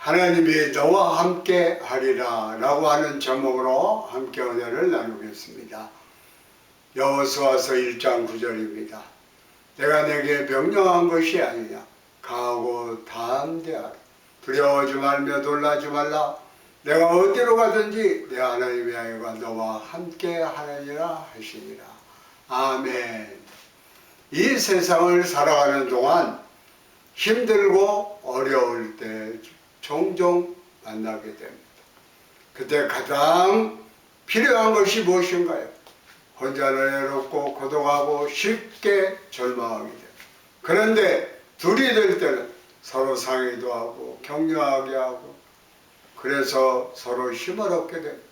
하나님이 너와 함께 하리라 라고 하는 제목으로 함께 은혜를 나누겠습니다. 여호수아서 1장 9절입니다. 내가 내게 명령한 것이 아니냐. 강하고 담대하라. 두려워하지 말며 놀라지 말라. 내가 어디로 가든지 내 하나님의 아이가 너와 함께 하느니라 하시니라. 아멘. 이 세상을 살아가는 동안 힘들고 어려울 때 종종 만나게 됩니다. 그때 가장 필요한 것이 무엇인가요? 혼자는 외롭고 고독하고 쉽게 절망하게 됩니다. 그런데 둘이 될 때는 서로 상의도 하고 격려하게 하고 그래서 서로 힘을 얻게 됩니다.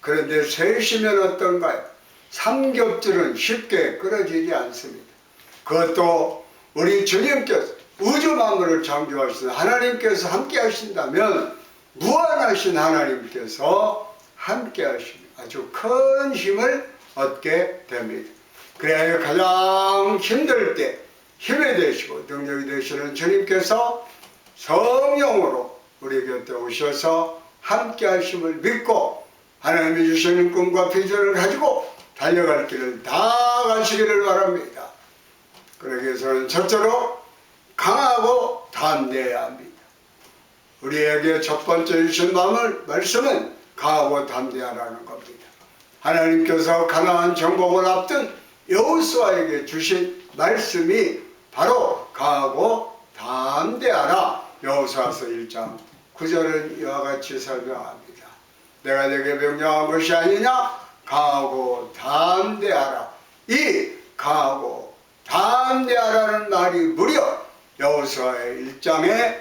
그런데 셋이면 어떤가요? 삼겹줄은 쉽게 끊어지지 않습니다. 그것도 우리 주님께서 우주 만물을 창조하신 하나님께서 함께 하신다면 무한하신 하나님께서 함께 하시면 아주 큰 힘을 얻게 됩니다. 그래야 가장 힘들 때 힘이 되시고 능력이 되시는 주님께서 성령으로 우리 곁에 오셔서 함께 하심을 믿고 하나님이 주시는 꿈과 비전을 가지고 달려갈 길을 다 가시기를 바랍니다. 그러기 위해서는 첫째로 강하고 담대해야 합니다. 우리에게 첫 번째 주신 말씀은 강하고 담대하라는 겁니다. 하나님께서 가나안 정복을 앞둔 여호수아에게 주신 말씀이 바로 강하고 담대하라. 여호수아서 1장 9절은 이와 같이 설명합니다. 내가 내게 명령한 것이 아니냐. 강하고 담대하라. 이 강하고 담대하라는 말이 무려 여호수아의 1장에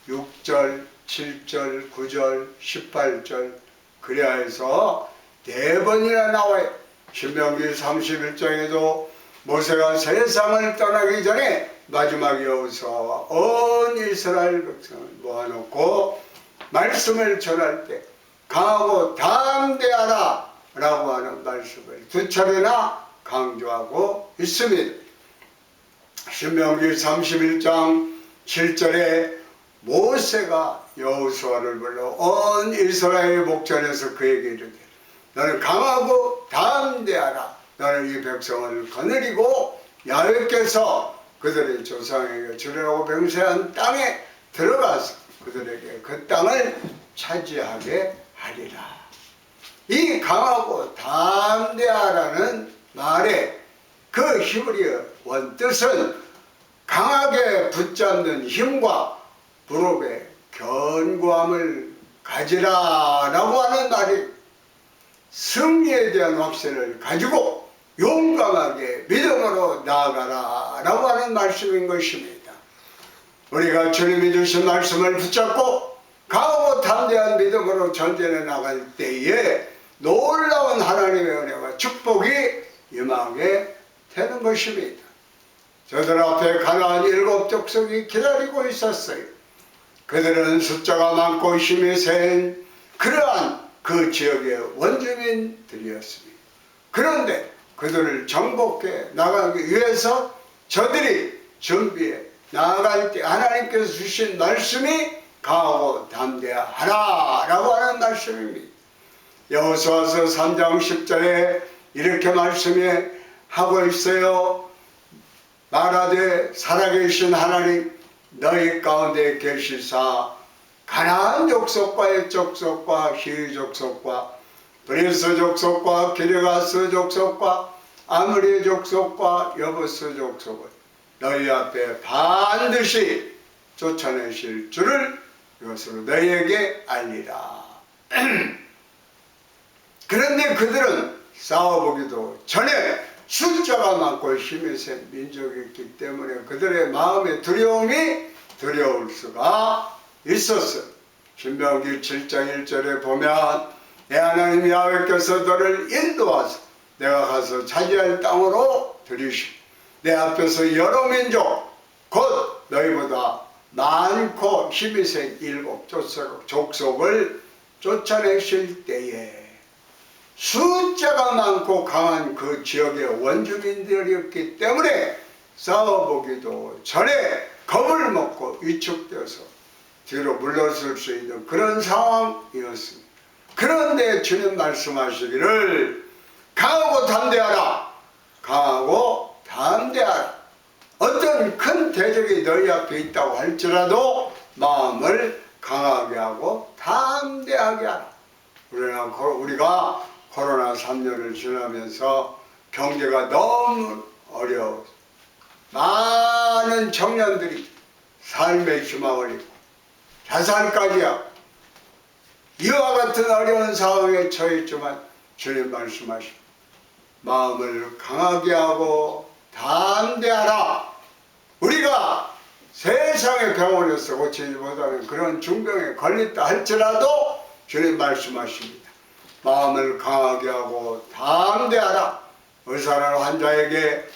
6절, 7절, 9절, 18절 그래야 해서 4번이나 나와요. 신명기 31장에도 모세가 세상을 떠나기 전에 마지막 여호수아와 온 이스라엘 백성을 모아놓고 말씀을 전할 때 강하고 담대하라 라고 하는 말씀을 2차례나 강조하고 있습니다. 신명기 31장 7절에 모세가 여호수아를 불러 온 이스라엘 목전에서 그에게 이르되 너는 강하고 담대하라. 너는 이 백성을 거느리고 야훼께서 그들의 조상에게 주려고 맹세한 땅에 들어가서 그들에게 그 땅을 차지하게 하리라. 이 강하고 담대하라는 말의 그 히브리어 원뜻은 강하게 붙잡는 힘과 무릎에 견고함을 가지라 라고 하는 말이 승리에 대한 확신을 가지고 용감하게 믿음으로 나아가라 라고 하는 말씀인 것입니다. 우리가 주님이 주신 말씀을 붙잡고 강하고 담대한 믿음으로 전진해 나갈 때에 놀라운 하나님의 은혜와 축복이 임하게 되는 것입니다. 저들 앞에 가나안 7 족속이 기다리고 있었어요. 그들은 숫자가 많고 힘이 센 그러한 그 지역의 원주민들이었습니다. 그런데 그들을 정복해 나가기 위해서 저들이 준비해 나아갈 때 하나님께서 주신 말씀이 강하고 담대하라 라고 하는 말씀입니다. 여호수아서 3장 10절에 이렇게 말씀하고 있어요. 말하되 살아계신 하나님 너희 가운데 계시사 가나안 족속과 헷 족속과 히위 족속과 브리스 족속과 기르가스 족속과 아므리 족속과 여부스 족속을 너희 앞에 반드시 쫓아내실 줄을 이것으로 너희에게 알리라. 그런데 그들은 싸워보기도 전에 숫자가 많고 힘이 센 민족이었기 때문에 그들의 마음의 두려울 수가 있었어요. 신명기 7장 1절에 보면 내 하나님 야훼께서 너를 인도하사 내가 가서 차지할 땅으로 들이시고 내 앞에서 여러 민족 곧 너희보다 많고 힘이 센 7 족속을 쫓아내실 때에 숫자가 많고 강한 그 지역의 원주민들이었기 때문에 싸워보기도 전에 겁을 먹고 위축되어서 뒤로 물러설 수 있는 그런 상황이었습니다. 그런데 주님 말씀하시기를 강하고 담대하라. 강하고 담대하라. 어떤 큰 대적이 너희 앞에 있다고 할지라도 마음을 강하게 하고 담대하게 하라. 우리가 코로나 3년을 지나면서 경제가 너무 어려워. 많은 청년들이 삶의 희망을 잃고 자살까지 하고 이와 같은 어려운 상황에 처했지만 주님 말씀하십니다. 마음을 강하게 하고 담대하라. 우리가 세상의 병원에서 고치지 못하는 그런 중병에 걸렸다 할지라도 주님 말씀하십니다. 마음을 강하게 하고 담대하라. 의사는 환자에게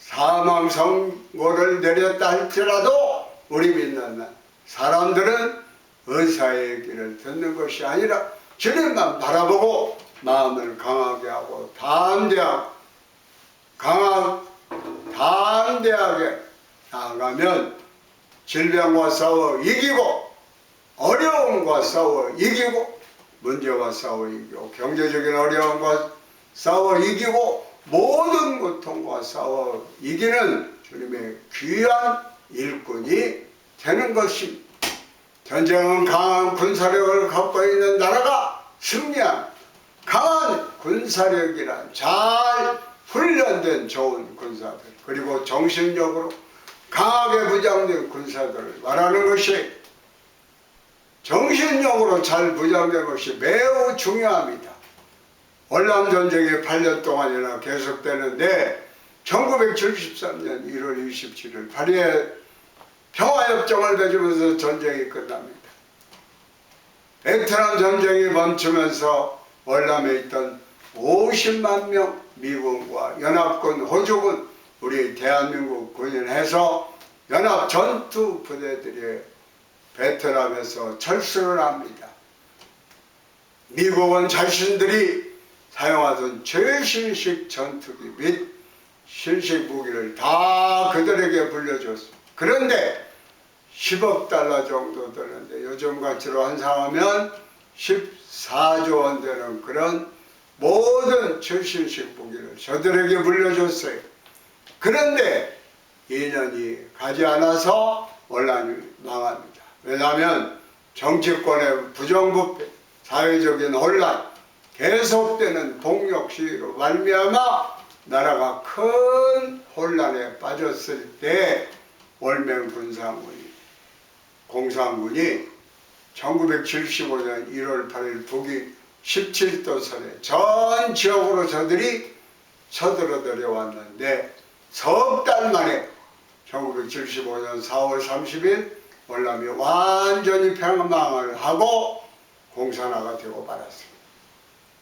사망 선고를 내렸다 할지라도 우리 믿는 사람들은 의사의 얘기를 듣는 것이 아니라 주님만 바라보고 마음을 강하게 하고 담대하게 나아가면 질병과 싸워 이기고 어려움과 싸워 이기고 문제와 싸워 이기고 경제적인 어려움과 싸워 이기고 모든 고통과 싸워 이기는 주님의 귀한 일꾼이 되는 것입니다. 전쟁은 강한 군사력을 갖고 있는 나라가 승리한 강한 군사력이란 잘 훈련된 좋은 군사들 그리고 정신력으로 강하게 부장된 군사들을 말하는 것이 정신력으로 잘 부장된 것이 매우 중요합니다. 월남전쟁이 8년 동안이나 계속되는데 1973년 1월 27일 파리에 평화협정을 맺으면서 전쟁이 끝납니다. 베트남 전쟁이 멈추면서 월남에 있던 50만 명 미군과 연합군, 호주군, 우리 대한민국 군인해서 연합 전투 부대들이 베트남에서 철수를 합니다. 미국은 자신들이 사용하던 최신식 전투기 및 신식 무기를 다 그들에게 물려줬습니다. 그런데 10억 달러 정도 되는데 요즘 가치로 환산하면 14조 원 되는 그런 모든 최신식 무기를 저들에게 물려줬어요. 그런데 2년이 가지 않아서 월남이 망합니다. 왜냐하면 정치권의 부정부패, 사회적인 혼란, 계속되는 폭력 시위로 말미암아 나라가 큰 혼란에 빠졌을 때 월맹 공산군이 1975년 1월 8일 북위 17도선에 전 지역으로 저들이 쳐들어 들여왔는데 석 달 만에 1975년 4월 30일 월남이 완전히 패망을 하고 공산화가 되고 말았습니다.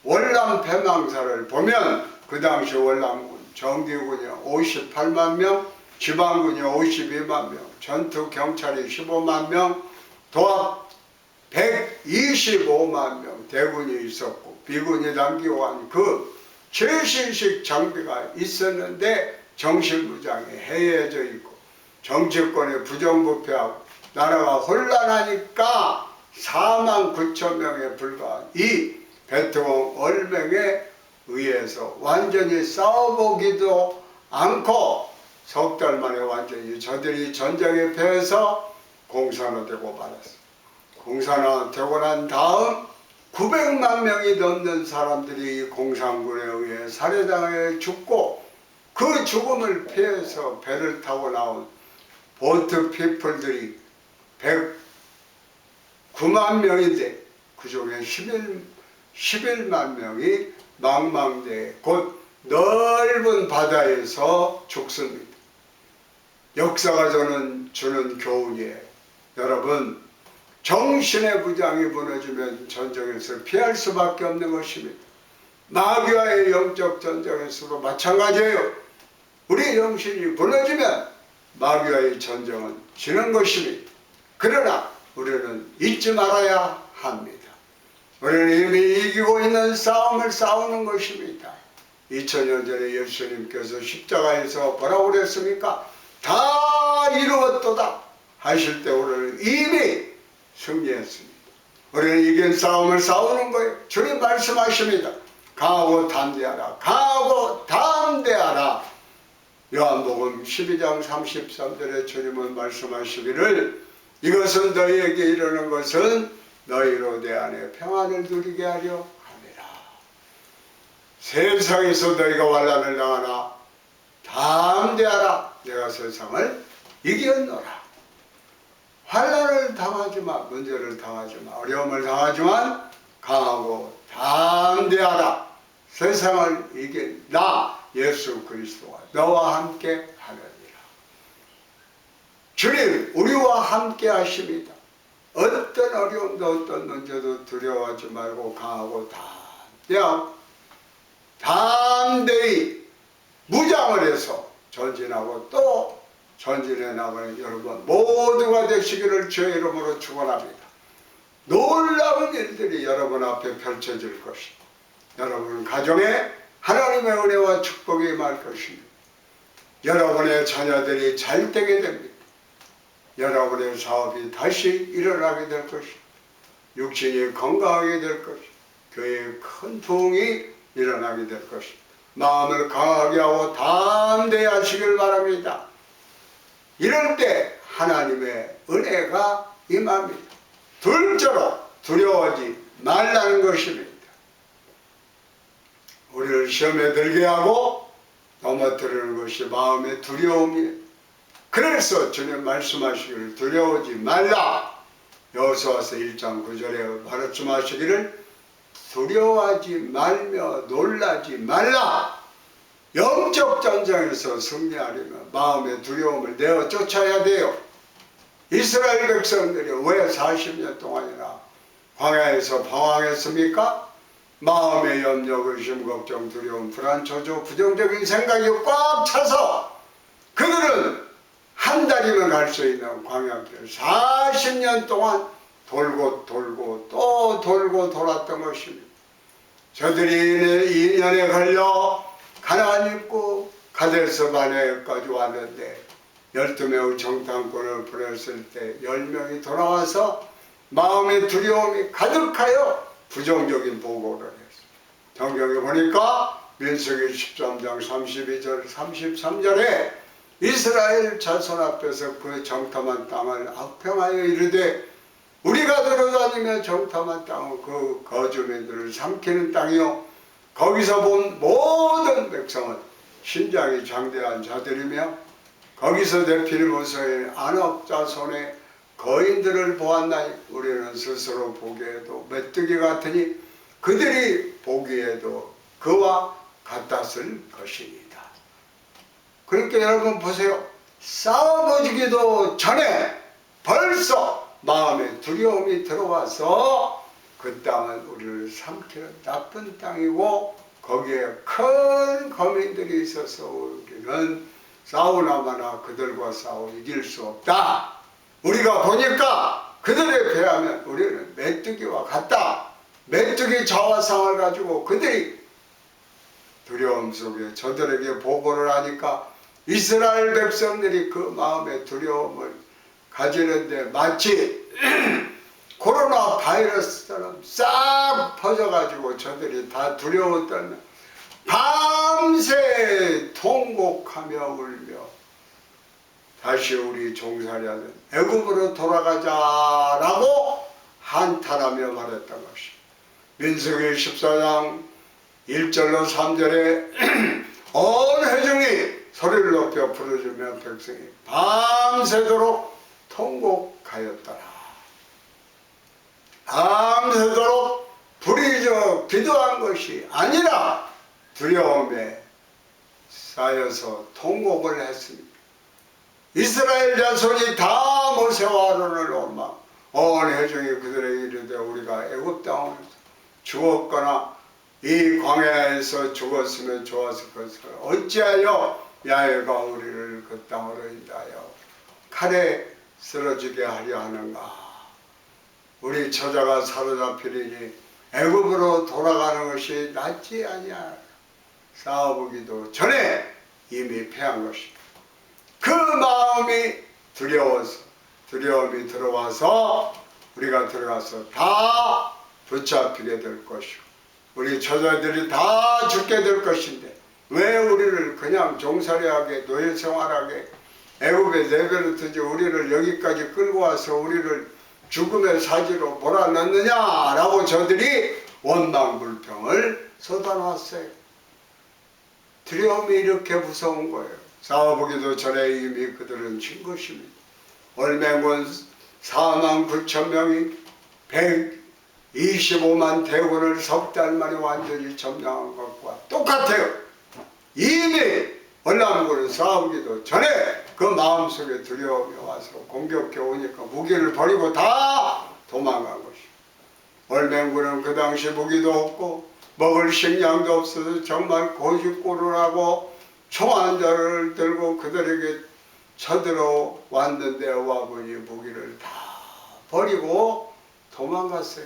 월남 패망사를 보면 그 당시 월남군 정규군이 58만 명, 지방군이 52만 명, 전투경찰이 15만 명, 도합 125만 명 대군이 있었고 비군이 남기고 한 그 최신식 장비가 있었는데 정신무장이 해이해져 있고 정치권에 부정부패하고 나라가 혼란하니까 4만 9천 명에 불과한 이 베트남 월맹에 의해서 완전히 싸워보기도 않고 석 달 만에 완전히 저들이 전쟁에 패해서 공산화되고 말았습니다. 공산화되고 난 다음 900만 명이 넘는 사람들이 공산군에 의해 살해당해 죽고 그 죽음을 피해서 배를 타고 나온 보트 피플들이 109만 명인데 그 중에 11만 명이 망망대해 곧 넓은 바다에서 죽습니다. 역사가 주는 교훈이에요. 여러분, 정신의 부장이 무너지면 전쟁에서 피할 수밖에 없는 것입니다. 마귀와의 영적 전쟁에서도 마찬가지예요. 우리 정신이 무너지면 마귀와의 전쟁은 지는 것입니다. 그러나 우리는 잊지 말아야 합니다. 우리는 이미 이기고 있는 싸움을 싸우는 것입니다. 2000년 전에 예수님께서 십자가에서 뭐라고 그랬습니까? 다 이루었도다 하실 때 우리는 이미 승리했습니다. 우리는 이긴 싸움을 싸우는 거예요. 주님 말씀하십니다. 강하고 담대하라. 강하고 담대하라. 요한복음 12장 33절에 주님은 말씀하시기를 이것은 너희에게 이르는 것은 너희로 내 안에 평안을 누리게 하려 함이라. 세상에서 너희가 환난을 당하나 담대하라. 내가 세상을 이겼노라. 환난을 당하지만, 문제를 당하지만, 어려움을 당하지만 강하고 담대하라. 세상을 이긴 나 예수 그리스도가 너와 함께 하느니라. 주님 우리와 함께 하십니다. 어떤 어려움도 어떤 문제도 두려워하지 말고 강하고 담대히 무장을 해서 전진하고 또 전진해 나가는 여러분 모두가 되시기를 주의 이름으로 축원합니다. 놀라운 일들이 여러분 앞에 펼쳐질 것입니다. 여러분 가정에 하나님의 은혜와 축복이 임할 것입니다. 여러분의 자녀들이 잘 되게 됩니다. 여러분의 사업이 다시 일어나게 될 것입니다. 육신이 건강하게 될 것입니다. 교회에 큰 부흥이 일어나게 될 것입니다. 마음을 강하게 하고 담대히 하시길 바랍니다. 이럴 때 하나님의 은혜가 임합니다. 둘째로 두려워하지 말라는 것입니다. 우리를 시험에 들게 하고 넘어뜨리는 것이 마음의 두려움이에요. 그래서 주님 말씀하시기를 두려워하지 말라. 여호수아서 1장 9절에 말씀하시기를 두려워하지 말며 놀라지 말라. 영적 전쟁에서 승리하려면 마음의 두려움을 내어 쫓아야 돼요. 이스라엘 백성들이 왜 40년 동안이나 광야에서 방황했습니까? 마음의 염려, 의심, 걱정, 두려움, 불안, 초조, 부정적인 생각이 꽉 차서 그들은 한 달이면 갈 수 있는 광야길을 40년 동안 돌고 또 돌고 돌았던 것입니다. 저들이 2년에 걸려 가나안 입구 가데스 바네까지 왔는데 12명의 정탐꾼을 보냈을 때 10명이 돌아와서 마음의 두려움이 가득하여 부정적인 보고를 했어요. 성경에 보니까 민수기 13장 32절 33절에 이스라엘 자손 앞에서 그 정탐한 땅을 악평하여 이르되 우리가 들어다니며 정탐한 땅은 그 거주민들을 삼키는 땅이요 거기서 본 모든 백성은 신장이 장대한 자들이며 거기서 내피를 모서인 안옥 자손의 거인들을 보았나니 우리는 스스로 보기에도 메뚜기 같으니 그들이 보기에도 그와 같았을 것입니다. 그러니까 여러분 보세요. 싸워보기도 전에 벌써 마음에 두려움이 들어와서 그 땅은 우리를 삼키는 나쁜 땅이고 거기에 큰 거민들이 있어서 우리는 싸우나마나 그들과 싸워 이길 수 없다. 우리가 보니까 그들에 비하면 우리는 메뚜기와 같다. 메뚜기 자화상을 가지고 그들이 두려움 속에 저들에게 보고를 하니까 이스라엘 백성들이 그 마음의 두려움을 가지는데 마치 코로나 바이러스처럼 싹 퍼져가지고 저들이 다 두려워 떨며 밤새 통곡하며 울며 다시 우리 종살이하는 애굽으로 돌아가자라고 한탄하며 말했던 것입니다. 민수기 14장 1절로 3절에 온 회중이 소리를 높여 부르짖으며 백성이 밤새도록 통곡하였더라. 밤새도록 부르짖어 기도한 것이 아니라 두려움에 쌓여서 통곡을 했습니다. 이스라엘 자손이 다 모세와 아론을 원망 온 회중이 그들에게 이르되 우리가 애굽 땅에서 죽었거나 이 광야에서 죽었으면 좋았을 것을 어찌하여 야훼가 우리를 그 땅으로 인하여 칼에 쓰러지게 하려 하는가. 우리 처자가 사로잡히리니 애굽으로 돌아가는 것이 낫지 아니야. 싸워보기도 전에 이미 패한 것입니다. 그 마음이 두려워서 두려움이 들어와서 우리가 들어가서 다 붙잡히게 될 것이고 우리 처자들이 다 죽게 될 것인데 왜 우리를 그냥 종살이하게 노예생활하게 애굽에 내버려두지 우리를 여기까지 끌고 와서 우리를 죽음의 사지로 몰아넣느냐라고 저들이 원망불평을 쏟아놨어요. 두려움이 이렇게 무서운 거예요. 싸워보기도 전에 이미 그들은 진 것입니다. 올맹군 49,000명이 125만 대군을 석 달 만에 완전히 점령한 것과 똑같아요. 이미 월남군은 싸우기도 전에 그 마음속에 두려움이 와서 공격해 오니까 무기를 버리고 다 도망간 것이에요. 월맹군은 그 당시 무기도 없고 먹을 식량도 없어서 정말 고집고루하고 총 한 자를 들고 그들에게 쳐들어 왔는데 와보니 무기를 다 버리고 도망갔어요.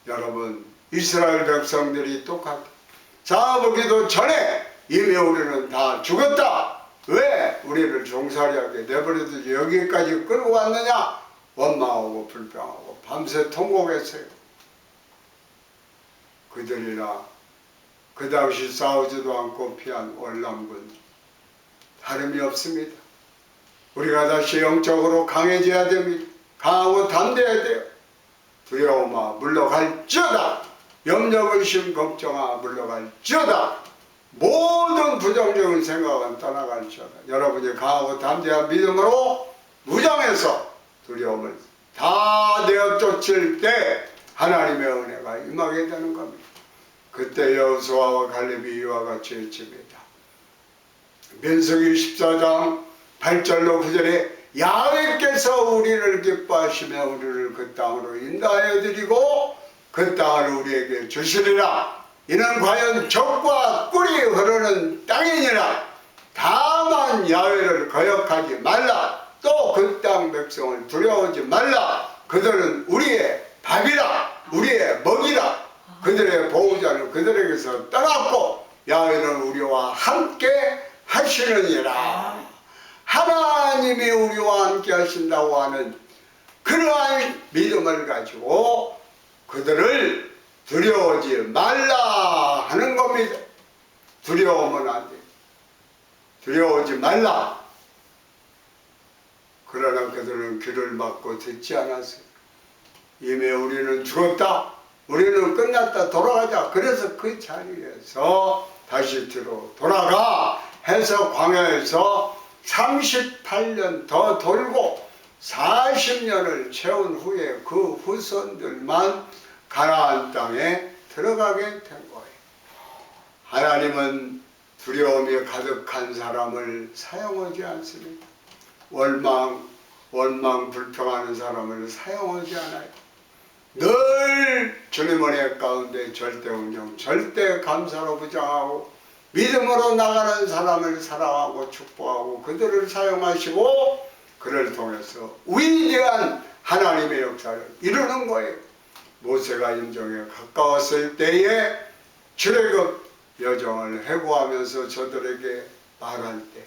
여러분 이스라엘 백성들이 똑같게 싸워보기도 전에 이미 우리는 다 죽었다. 왜 우리를 종살이하게 내버려두지 여기까지 끌고 왔느냐. 원망하고 불평하고 밤새 통곡했어요. 그들이나 그 당시 싸우지도 않고 피한 월남군 다름이 없습니다. 우리가 다시 영적으로 강해져야 됩니다. 강하고 담대해야 돼요. 두려움아 물러갈지어다. 염려 의심 걱정아 물러갈지어다. 모든 부정적인 생각은 떠나갈지어다. 여러분이 강하고 담대한 믿음으로 무장해서 두려움을 다 내어 쫓을 때 하나님의 은혜가 임하게 되는 겁니다. 그때 여호수아와 갈렙이 이와 같이 외칩니다. 민수기 14장 8절로 9절에 야훼께서 우리를 기뻐하시며 우리를 그 땅으로 인도하여 드리고 그 땅을 우리에게 주시리라. 이는 과연 젖과 꿀이 흐르는 땅이니라. 다만 야훼를 거역하지 말라. 또 그 땅 백성을 두려워하지 말라. 그들은 우리의 밥이라 우리의 먹이라. 그들의 보호자는 그들에게서 떠났고 야훼는 우리와 함께 하시느니라. 하나님이 우리와 함께 하신다고 하는 그러한 믿음을 가지고 그들을 두려워하지 말라 하는 겁니다. 두려우면 안 돼. 두려워하지 말라. 그러나 그들은 귀를 막고 듣지 않았어요. 이미 우리는 죽었다. 우리는 끝났다. 돌아가자. 그래서 그 자리에서 다시 뒤로 돌아가 해서 광야에서 38년 더 돌고 40년을 채운 후에 그 후손들만 가나안 땅에 들어가게 된 거예요. 하나님은 두려움이 가득한 사람을 사용하지 않습니다. 원망 불평하는 사람을 사용하지 않아요. 늘 주님 은혜 가운데 절대 운영, 절대 감사로 부정하고 믿음으로 나가는 사람을 사랑하고 축복하고 그들을 사용하시고 그를 통해서 위대한 하나님의 역사를 이루는 거예요. 모세가 임종에 가까웠을 때에 출애굽 여정을 해고하면서 저들에게 말할 때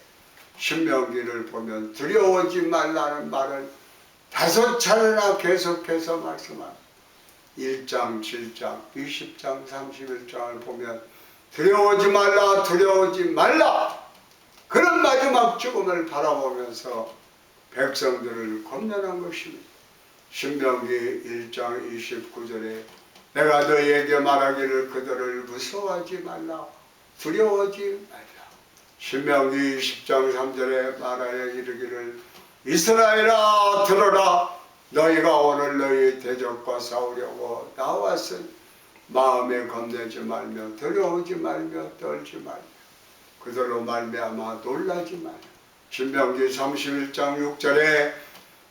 신명기를 보면 두려워하지 말라는 말을 5차례나 계속해서 말씀합니다. 1장, 7장, 20장, 31장을 보면 두려워하지 말라, 두려워하지 말라. 그런 마지막 죽음을 바라보면서 백성들을 권면한 것입니다. 신명기 1장 29절에 내가 너희에게 말하기를 그들을 무서워하지 말라, 두려워하지 말라. 신명기 10장 3절에 말하여 이르기를 이스라엘아 들어라. 너희가 오늘 너희 대적과 싸우려고 나왔으니 마음에 겁내지 말며 두려워하지 말며 떨지 말며 그들로 말미암아 놀라지 말며. 신명기 31장 6절에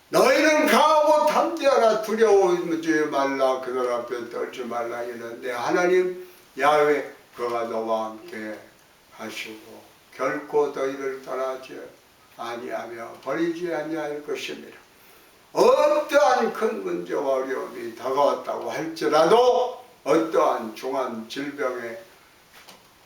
너희는 강하고 담대하라. 두려워하지 말라. 그들 앞에 떨지 말라. 이는 내 하나님 야훼 그가 너와 함께 하시고 결코 너희를 떠나지 아니하며 버리지 아니할 것입니다. 어떠한 큰 문제와 어려움이 다가왔다고 할지라도 어떠한 중한 질병에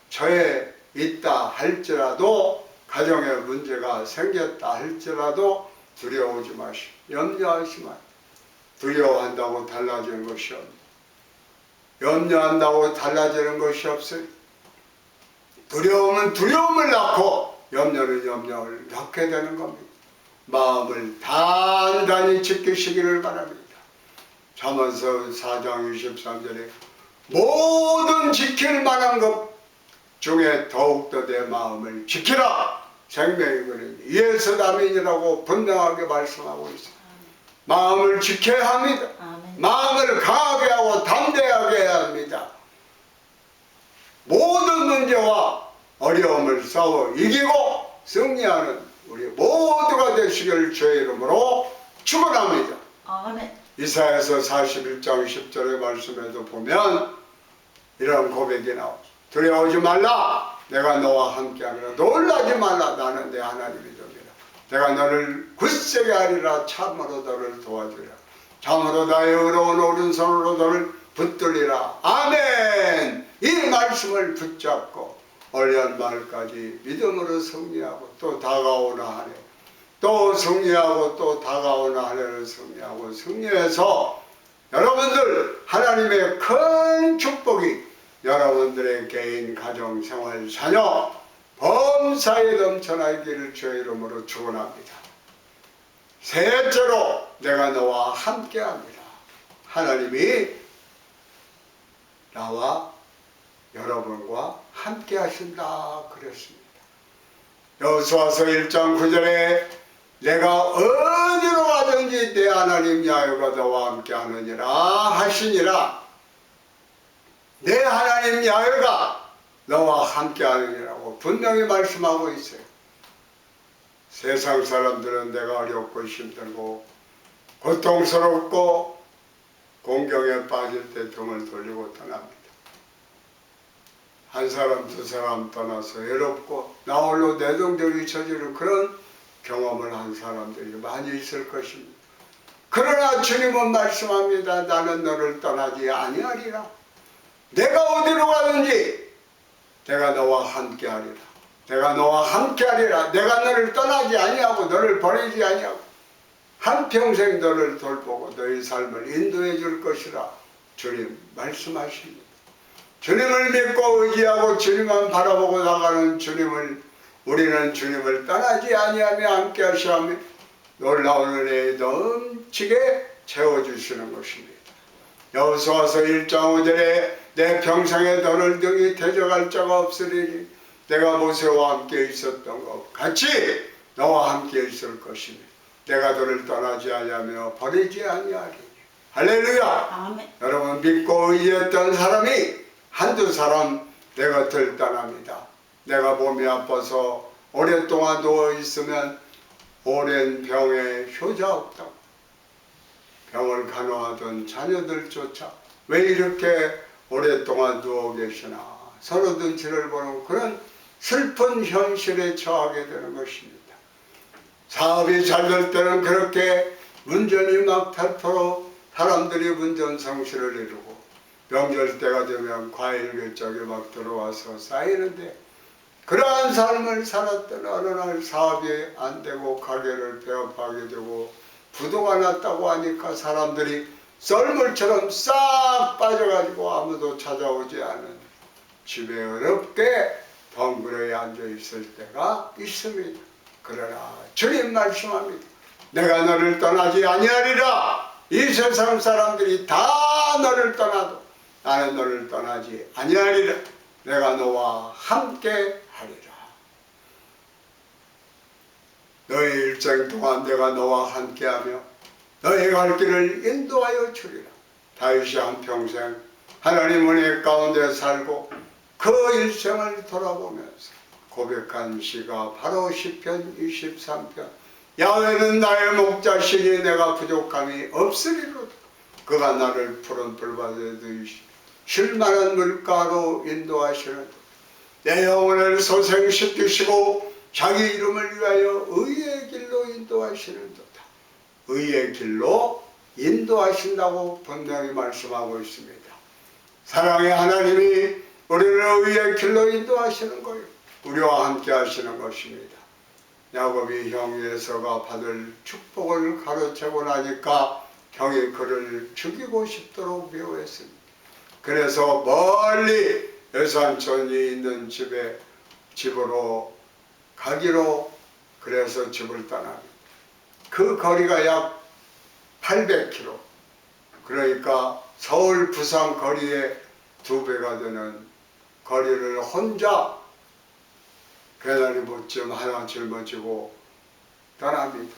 처해 있다 할지라도 가정에 문제가 생겼다 할지라도 두려워하지 마시고 염려하지 마시고 두려워한다고 달라지는 것이 없습니다. 염려한다고 달라지는 것이 없어요. 두려움은 두려움을 낳고 염려는 염려를 낳게 되는 겁니다. 마음을 단단히 지키시기를 바랍니다. 잠언서 4장 23절에 모든 지킬 만한 것 중에 더욱더 내 마음을 지키라. 생명의 근원 예수다민이라고 분명하게 말씀하고 있습니다. 마음을 지켜야 합니다. 마음을 강하게 하고 담대하게 해야 합니다. 모든 문제와 어려움을 싸워 이기고 승리하는 우리 모두가 되시길 주의 이름으로 축원합니다. 아멘. 이사야서 41장 10절의 말씀에도 보면 이런 고백이 나오죠. 두려워하지 말라. 내가 너와 함께하리라. 놀라지 말라. 나는 내 하나님이 됨이라. 내가 너를 굳세게 하리라. 참으로 너를 도와주리라. 참으로 나의 의로운 오른손으로 너를 붙들리라. 아멘. 이 말씀을 붙잡고 올리안 마을까지 믿음으로 승리하고 또 다가오나 하네. 또 승리하고 또 다가오나 하네를 승리하고 승리해서 여러분들 하나님의 큰 축복이 여러분들의 개인, 가정, 생활, 자녀, 범사에 넘쳐나기를 주의 이름으로 축원합니다. 셋째로 내가 너와 함께합니다. 하나님이 나와 여러분과 함께 하신다 그랬습니다. 여호수아서 1장 9절에 내가 어디로 가든지 내 하나님 야훼가 너와 함께 하느니라 하시니라. 내 하나님 야훼가 너와 함께 하느니라고 분명히 말씀하고 있어요. 세상 사람들은 내가 어렵고 힘들고 고통스럽고 공경에 빠질 때 등을 돌리고 떠납니다. 한 사람 두 사람 떠나서 외롭고 나홀로 내동적이 처지는 그런 경험을 한 사람들이 많이 있을 것입니다. 그러나 주님은 말씀합니다. 나는 너를 떠나지 아니하리라. 내가 어디로 가든지 내가 너와 함께하리라. 내가 너와 함께하리라. 내가 너를 떠나지 아니하고 너를 버리지 아니하고 한평생 너를 돌보고 너의 삶을 인도해 줄 것이라 주님 말씀하십니다. 주님을 믿고 의지하고 주님만 바라보고 나가는 우리는 주님을 떠나지 아니하며 함께 하시며 놀라운 은혜에 넘치게 채워주시는 것입니다. 여호수아서 1장 5절에 내 평생에 너를 등이 대적할 자가 없으리니 내가 모세와 함께 있었던 것 같이 너와 함께 있을 것이니 내가 너를 떠나지 아니하며 버리지 아니하리니. 할렐루야. 아멘. 여러분 믿고 의지했던 사람이 한두 사람 내 곁을 떠납니다. 내가 몸이 아파서 오랫동안 누워있으면 오랜 병에 효자 없다고 병을 간호하던 자녀들조차 왜 이렇게 오랫동안 누워 계시나 서로 눈치를 보는 그런 슬픈 현실에 처하게 되는 것입니다. 사업이 잘 될 때는 그렇게 문전이 막 닳도록 사람들이 문전성시를 이루고 명절 때가 되면 과일 결정이 막 들어와서 쌓이는데 그러한 삶을 살았던 어느 날 사업이 안 되고 가게를 폐업하게 되고 부도가 났다고 하니까 사람들이 썰물처럼 싹 빠져가지고 아무도 찾아오지 않은 집에 어렵게 덩그러니 앉아있을 때가 있습니다. 그러나 주님 말씀합니다. 내가 너를 떠나지 아니하리라. 이 세상 사람들이 다 너를 떠나도 나는 너를 떠나지 아니하리라. 내가 너와 함께 하리라. 너의 일생 동안 내가 너와 함께하며 너의 갈 길을 인도하여 주리라. 다윗이 한평생 하나님 은혜 가운데 살고 그 일생을 돌아보면서 고백한 시가 바로 시편 23편. 야훼는 나의 목자시니 내가 부족함이 없으리로다. 그가 나를 푸른 풀밭에 쉴만한 물가로 인도하시는 내 영혼을 소생시키시고 자기 이름을 위하여 의의 길로 인도하시는도다. 의의 길로 인도하신다고 분명히 말씀하고 있습니다. 사랑의 하나님이 우리를 의의 길로 인도하시는 거예요. 우리와 함께 하시는 것입니다. 야곱이 형 에서가 받을 축복을 가로채고 나니까 형이 그를 죽이고 싶도록 미워했습니다. 그래서 멀리 여산촌이 있는 집으로 가기로 그래서 집을 떠납니다. 그 거리가 약 800km, 그러니까 서울 부산 거리의 2배가 되는 거리를 혼자 배나리보쯤 하나 짊어지고 떠납니다.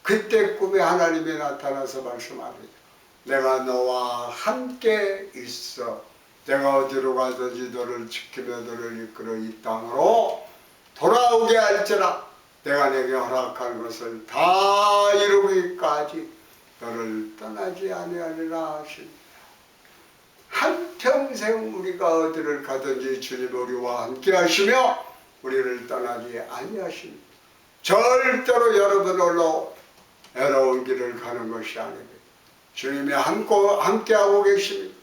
그때 꿈에 하나님이 나타나서 말씀합니다. 내가 너와 함께 있어. 내가 어디로 가든지 너를 지키며 너를 이끌어 이 땅으로 돌아오게 할지라. 내가 내게 허락한 것을 다 이루기까지 너를 떠나지 아니하리라 하십니다. 한평생 우리가 어디를 가든지 주님 우리와 함께 하시며 우리를 떠나지 아니하십니다. 절대로 여러분홀로 외로운 길을 가는 것이 아닙니다. 주님이 함께하고 계십니다.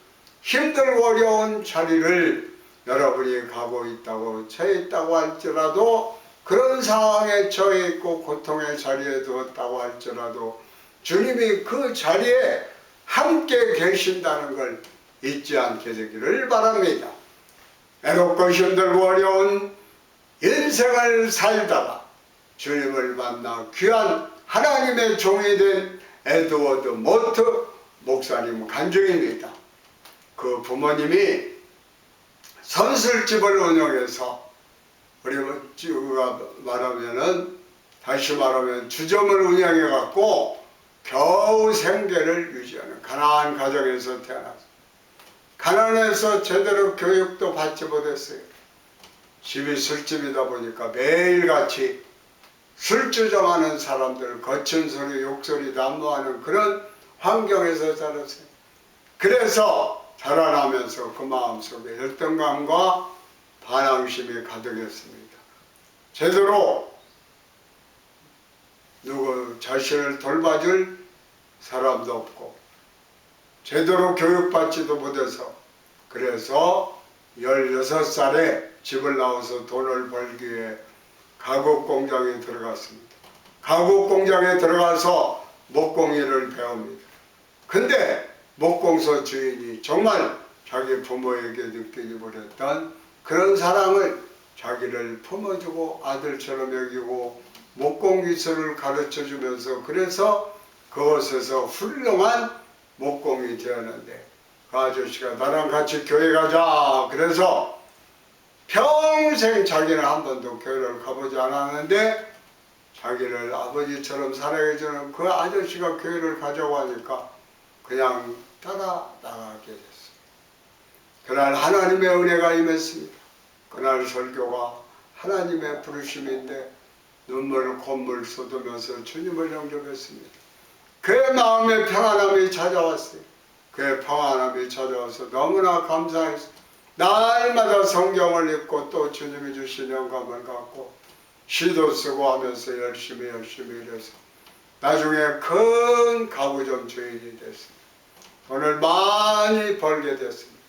힘들고 어려운 자리를 여러분이 가고 있다고 처해 있다고 할지라도, 그런 상황에 처해 있고 고통의 자리에 두었다고 할지라도 주님이 그 자리에 함께 계신다는 걸 잊지 않게 되기를 바랍니다. 외롭고 힘들고 어려운 인생을 살다가 주님을 만나 귀한 하나님의 종이 된 에드워드 모트 목사님 간증입니다. 그 부모님이 선술집을 운영해서, 우리가 다시 말하면 주점을 운영해 갖고 겨우 생계를 유지하는 가난한 가정에서 태어났어요. 가난해서 제대로 교육도 받지 못했어요. 집이 술집이다 보니까 매일같이 술주정하는 사람들, 거친 소리, 욕소리 난무하는 그런 환경에서 자랐어요. 그래서 자라나면서 그 마음속에 열등감과 반항심이 가득했습니다. 제대로 누구 자신을 돌봐줄 사람도 없고 제대로 교육받지도 못해서, 그래서 16살에 집을 나와서 돈을 벌기 위해 가구 공장에 들어갔습니다. 가구 공장에 들어가서 목공일을 배웁니다. 근데 목공소 주인이 정말 자기 부모에게 느끼지 못했던 그런 사랑을 자기를 품어주고 아들처럼 여기고 목공기술을 가르쳐주면서, 그래서 그곳에서 훌륭한 목공이 되었는데, 그 아저씨가 나랑 같이 교회 가자 그래서 평생 자기는 한 번도 교회를 가보지 않았는데 자기를 아버지처럼 사랑해주는 그 아저씨가 교회를 가자고 하니까 그냥 따라 나가게 됐어요. 그날 하나님의 은혜가 임했습니다. 그날 설교가 하나님의 부르심인데 눈물 콧물 쏟으면서 주님을 영접했습니다. 그의 마음에 평안함이 찾아왔어요. 그의 평안함이 찾아와서 너무나 감사했어요. 날마다 성경을 읽고 또 주님이 주신 영감을 갖고 시도 쓰고 하면서 열심히 일해서 나중에 큰 가구점 주인이 됐습니다. 돈을 많이 벌게 됐습니다.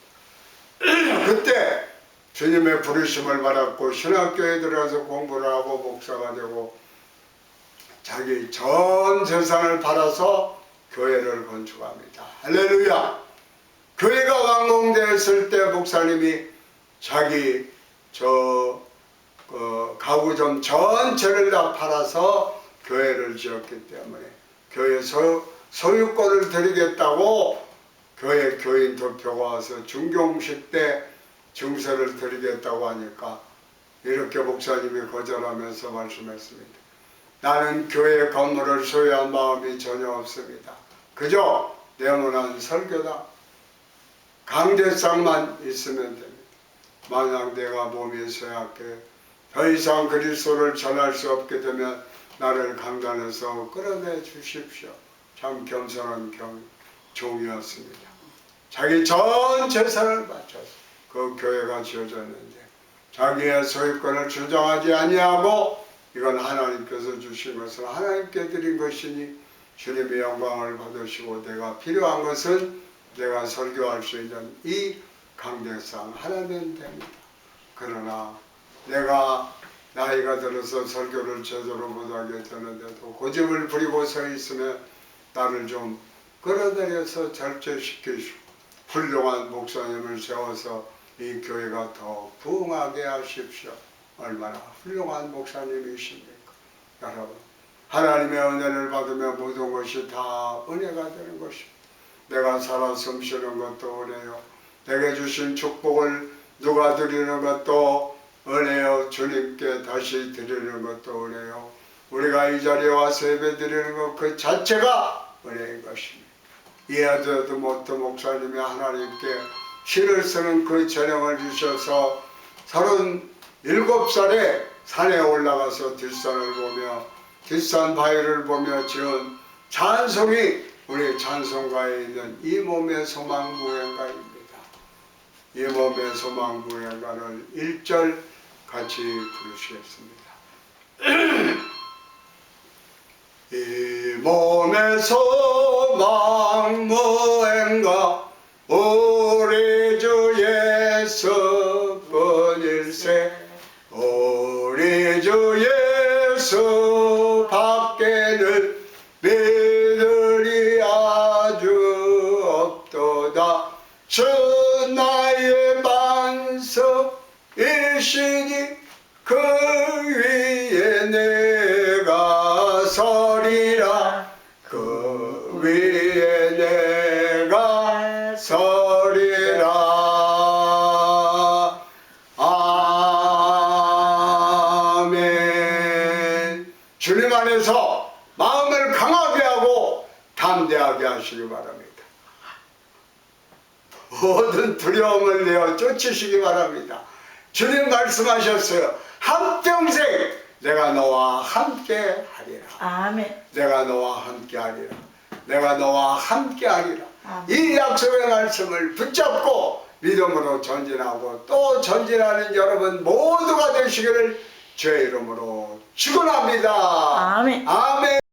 그때 주님의 부르심을 받았고 신학교에 들어가서 공부를 하고 목사가 되고 자기 전 재산을 팔아서 교회를 건축합니다. 할렐루야! 교회가 완공되었을 때 목사님이 자기 가구점 전체를 다 팔아서 교회를 지었기 때문에 교회 소유권을 드리겠다고 교회 교인 투표가 와서 중경식 때 증서를 드리겠다고 하니까 이렇게 목사님이 거절하면서 말씀했습니다. 나는 교회 건물을 소유한 마음이 전혀 없습니다. 그저 네모난 설교다. 강제상만 있으면 됩니다. 만약 내가 몸이 쇠약해 더 이상 그리스도를 전할 수 없게 되면 나를 강단에서 끌어내 주십시오. 참 겸손한 종이었습니다. 자기 전 재산을 바쳐서 그 교회가 지어졌는데 자기의 소유권을 주장하지 아니하고 이건 하나님께서 주신 것을 하나님께 드린 것이니 주님의 영광을 받으시고 내가 필요한 것은 내가 설교할 수 있는 이 강대상 하나면 됩니다. 그러나 내가 나이가 들어서 설교를 제대로 못하게 되는데도 고집을 부리고 서 있으면 나를 좀 끌어들여서 절제시키시고 훌륭한 목사님을 세워서 이 교회가 더 부흥하게 하십시오. 얼마나 훌륭한 목사님이십니까? 여러분, 하나님의 은혜를 받으면 모든 것이 다 은혜가 되는 것입니다. 내가 살아 숨쉬는 것도 은혜요, 내게 주신 축복을 누가 드리는 것도 은혜요, 주님께 다시 드리는 것도 은혜요, 우리가 이 자리에 와서 예배 드리는 것 그 자체가 은혜인 것입니다. 이해하지도 못한 목사님이 하나님께 시를 쓰는 그 재능을 주셔서 37살에 산에 올라가서 뒷산을 보며 뒷산 바위를 보며 지은 찬송이 우리 찬송가에 있는 이 몸의 소망 무행가입니다. 이 몸의 소망 무행가를 1절 같이 부르시겠습니다. 이 몸의 소망 무행가 우리 주 예수 뿐일세, 우리 주 예수 밖에는 믿으리 아주 없도다. 주 나의 반석이시니 그 위에 내가 서리라, 그 위에 내가 서리라. 아멘. 주님 안에서 마음을 강하게 하고 담대하게 하시기 바랍니다. 모든 두려움을 내어 쫓으시기 바랍니다. 주님 말씀하셨어요. 한평생 내가 너와 함께 하리라. 아멘. 내가 너와 함께 하리라. 내가 너와 함께 하리라. 아멘. 이 약속의 말씀을 붙잡고 믿음으로 전진하고 또 전진하는 여러분 모두가 되시기를 주의 이름으로 축원합니다. 아멘. 아멘.